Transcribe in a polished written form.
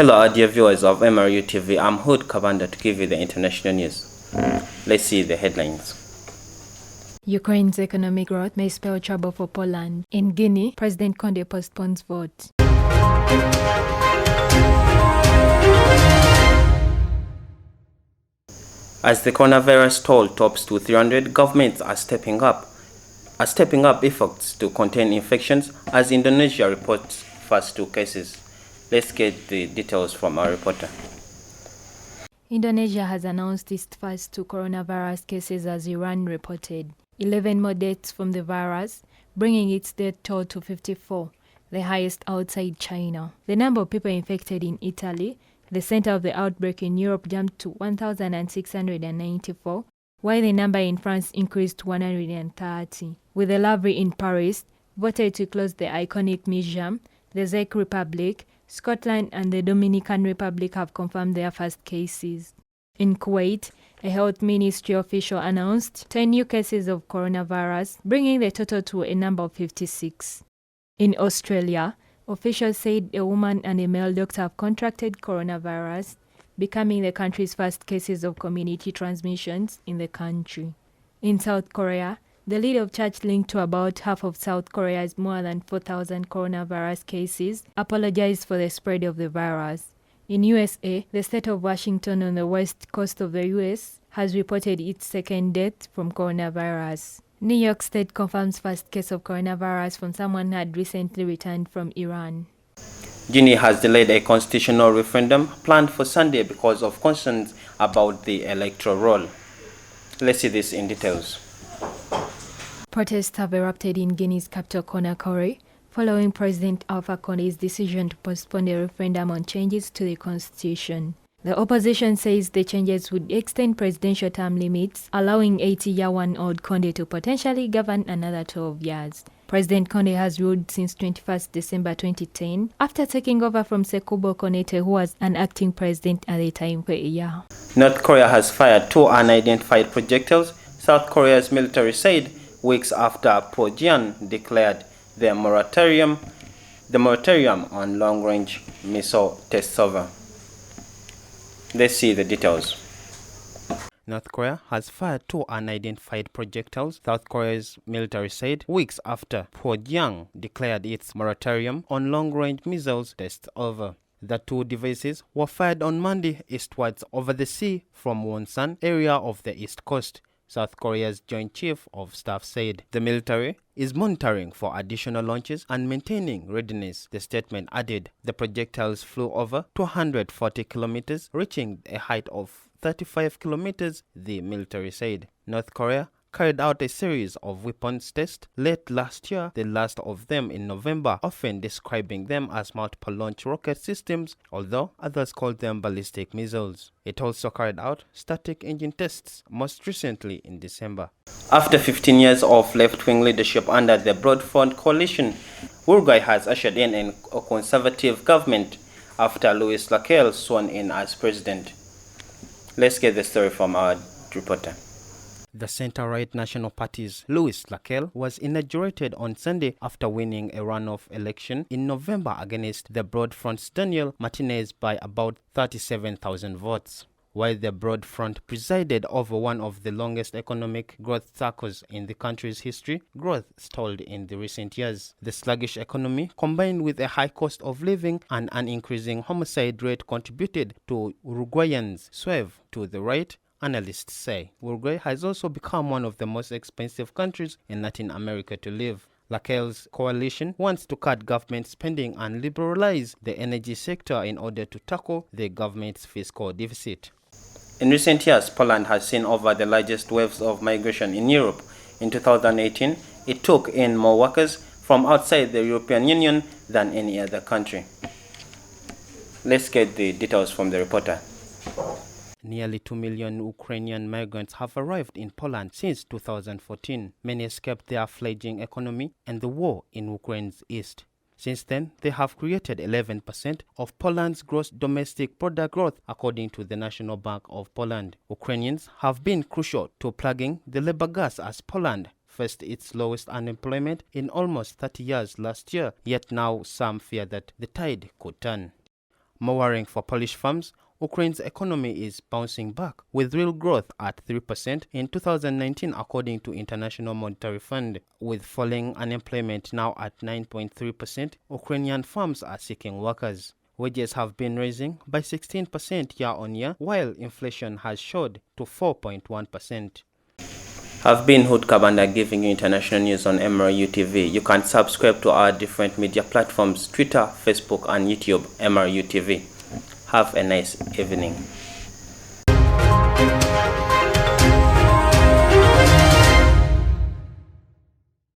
Hello, dear viewers of MRU TV. I'm Kabanda to give you the international news. Let's see the headlines. Ukraine's economic growth may spell trouble for Poland. In Guinea, President Conde postpones vote. As the coronavirus toll tops to 300, governments are stepping up efforts to contain infections as Indonesia reports first 2 cases. Let's get the details from our reporter. Indonesia has announced its first 2 coronavirus cases as Iran reported 11 more deaths from the virus, bringing its death toll to 54, the highest outside China. The number of people infected in Italy, the center of the outbreak in Europe, jumped to 1,694, while the number in France increased to 130. With the Louvre in Paris voted to close the iconic museum, the Czech Republic, Scotland and the Dominican Republic have confirmed their first cases. In Kuwait, a health ministry official announced 10 new cases of coronavirus, bringing the total to a number of 56. In Australia, officials said a woman and a male doctor have contracted coronavirus, becoming the country's first cases of community transmissions in the country. In South Korea, the leader of church linked to about half of South Korea's more than 4,000 coronavirus cases apologized for the spread of the virus. In USA, the state of Washington on the west coast of the US has reported its second death from coronavirus. New York State confirms first case of coronavirus from someone who had recently returned from Iran. Guinea has delayed a constitutional referendum planned for Sunday because of concerns about the electoral roll. Let's see this in details. Protests have erupted in Guinea's capital Conakry following President Alpha Conde's decision to postpone a referendum on changes to the constitution. The opposition says the changes would extend presidential term limits, allowing 80-year-old Conde to potentially govern another 12 years. President Conde has ruled since 21 December 2010 after taking over from Sekubo Konete, who was an acting president at the time for a year. North Korea has fired 2 unidentified projectiles, South Korea's military said, weeks after Pyongyang declared the moratorium on long-range missile tests over. Let's see the details. North Korea has fired 2 unidentified projectiles, South Korea's military said, weeks after Pyongyang declared its moratorium on long-range missiles tests over. The 2 devices were fired on Monday eastwards over the sea from Wonsan area of the east coast. South Korea's Joint Chief of Staff said the military is monitoring for additional launches and maintaining readiness. The statement added the projectiles flew over 240 kilometers, reaching a height of 35 kilometers, the military said. North Korea carried out a series of weapons tests late last year, the last of them in November, often describing them as multiple launch rocket systems, although others called them ballistic missiles. It also carried out static engine tests, most recently in December. After 15 years of left-wing leadership under the Broad Front coalition, Uruguay has ushered in a conservative government after Luis Lacalle sworn in as president. Let's get the story from our reporter. The center-right National Party's Luis Lacalle was inaugurated on Sunday after winning a runoff election in November against the Broad Front's Daniel Martinez by about 37,000 votes. While the Broad Front presided over one of the longest economic growth cycles in the country's history, growth stalled in the recent years. The sluggish economy, combined with a high cost of living and an increasing homicide rate, contributed to Uruguayans' swerve to the right. Analysts say Uruguay has also become one of the most expensive countries in Latin America to live. Lacalle's coalition wants to cut government spending and liberalize the energy sector in order to tackle the government's fiscal deficit. In recent years, Poland has seen over the largest waves of migration in Europe. In 2018, it took in more workers from outside the European Union than any other country. Let's get the details from the reporter. Nearly 2 million Ukrainian migrants have arrived in Poland since 2014. Many escaped their fledgling economy and the war in Ukraine's east. Since then, they have created 11% of Poland's gross domestic product growth, according to the National Bank of Poland. Ukrainians have been crucial to plugging the labor gas as Poland faced its lowest unemployment in almost 30 years last year, yet now some fear that the tide could turn. More worrying for Polish farms, Ukraine's economy is bouncing back, with real growth at 3% in 2019 according to International Monetary Fund. With falling unemployment now at 9.3%, Ukrainian farms are seeking workers. Wages have been rising by 16% year-on-year, while inflation has soared to 4.1%. I've been Hood Kabanda giving you international news on MRU TV. You can subscribe to our different media platforms, Twitter, Facebook, and YouTube, MRU TV. Have a nice evening.